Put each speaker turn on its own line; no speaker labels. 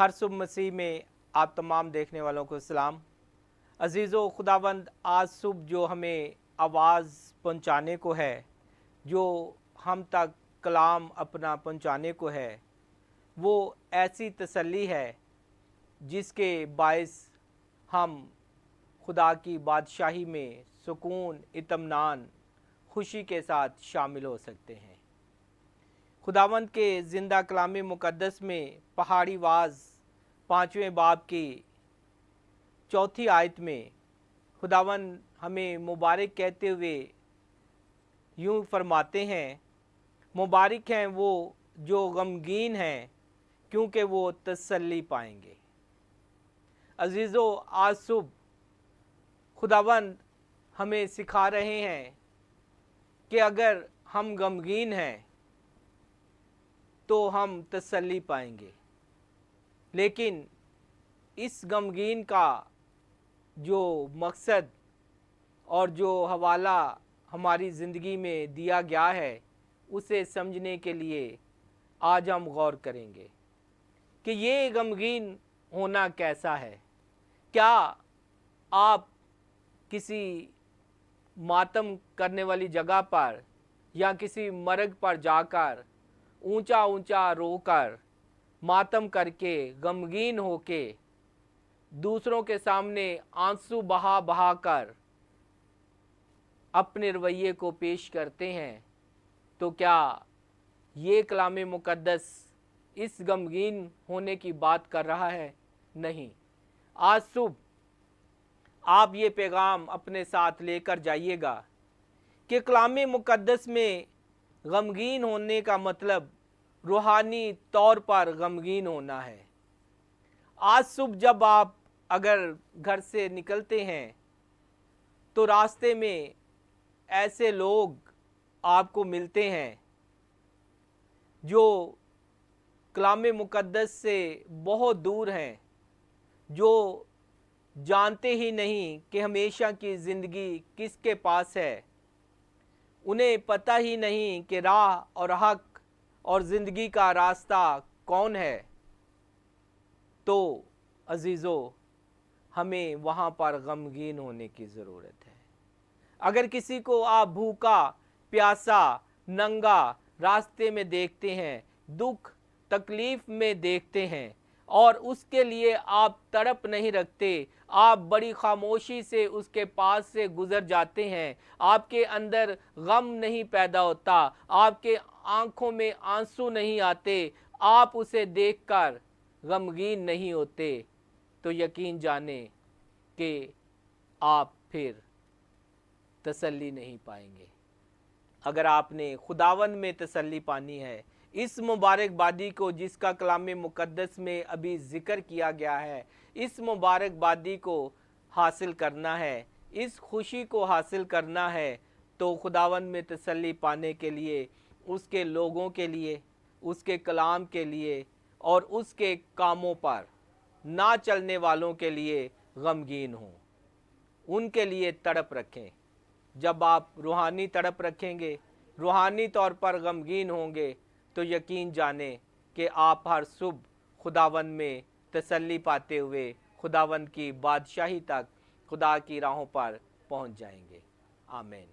हर सुबह मसीह में आप तमाम देखने वालों को सलाम। अजीज़ो खुदावंद आज सुबह जो हमें आवाज़ पहुंचाने को है, जो हम तक कलाम अपना पहुंचाने को है, वो ऐसी तसल्ली है जिसके बायस हम खुदा की बादशाही में सुकून, इत्मीनान, खुशी के साथ शामिल हो सकते हैं। खुदावंद के ज़िंदा कलाम मुक़द्दस में पहाड़ी वाज 5वें बाब की 4थी आयत में खुदावंद हमें मुबारक कहते हुए यूँ फरमाते हैं, मुबारक हैं वो जो गमगीन हैं क्योंकि वो तसल्ली पाएंगे। अजीज़ो आज सुबह खुदावंद हमें सिखा रहे हैं कि अगर हम गमगीन हैं तो हम तसल्ली पाएंगे, लेकिन इस गमगीन का जो मकसद और जो हवाला हमारी ज़िंदगी में दिया गया है उसे समझने के लिए आज हम गौर करेंगे कि ये गमगीन होना कैसा है। क्या आप किसी मातम करने वाली जगह पर या किसी मर्ग पर जाकर ऊंचा ऊंचा रोकर मातम करके गमगीन होके दूसरों के सामने आंसू बहा बहा कर अपने रवैये को पेश करते हैं? तो क्या ये कलाम मुक़द्दस इस गमगीन होने की बात कर रहा है? नहीं। आज सुबह आप ये पैगाम अपने साथ लेकर जाइएगा कि कलाम मुक़द्दस में गमगीन होने का मतलब रूहानी तौर पर गमगीन होना है। आज सुबह जब आप अगर घर से निकलते हैं तो रास्ते में ऐसे लोग आपको मिलते हैं जो कलाम मुक़द्दस से बहुत दूर हैं, जो जानते ही नहीं कि हमेशा की ज़िंदगी किसके पास है। उन्हें पता ही नहीं कि राह और हक और ज़िंदगी का रास्ता कौन है। तो अजीज़ों, हमें वहाँ पर गमगीन होने की ज़रूरत है। अगर किसी को आप भूखा, प्यासा, नंगा रास्ते में देखते हैं, दुख तकलीफ़ में देखते हैं और उसके लिए आप तड़प नहीं रखते, आप बड़ी खामोशी से उसके पास से गुज़र जाते हैं, आपके अंदर गम नहीं पैदा होता, आपके आँखों में आंसू नहीं आते, आप उसे देखकर गमगीन नहीं होते, तो यकीन जाने कि आप फिर तसल्ली नहीं पाएंगे। अगर आपने खुदावंद में तसल्ली पानी है, इस मुबारकबादी को जिसका कलाम मुक़द्दस में अभी ज़िक्र किया गया है, इस मुबारकबादी को हासिल करना है, इस खुशी को हासिल करना है, तो खुदावंद में तसल्ली पाने के लिए, उसके लोगों के लिए, उसके कलाम के लिए और उसके कामों पर ना चलने वालों के लिए गमगीन हों, उनके लिए तड़प रखें। जब आप रूहानी तड़प रखेंगे, रूहानी तौर पर गमगीन होंगे, तो यकीन जाने कि आप हर सुबह खुदावंद में तसल्ली पाते हुए खुदावंद की बादशाही तक खुदा की राहों पर पहुंच जाएंगे। आमीन।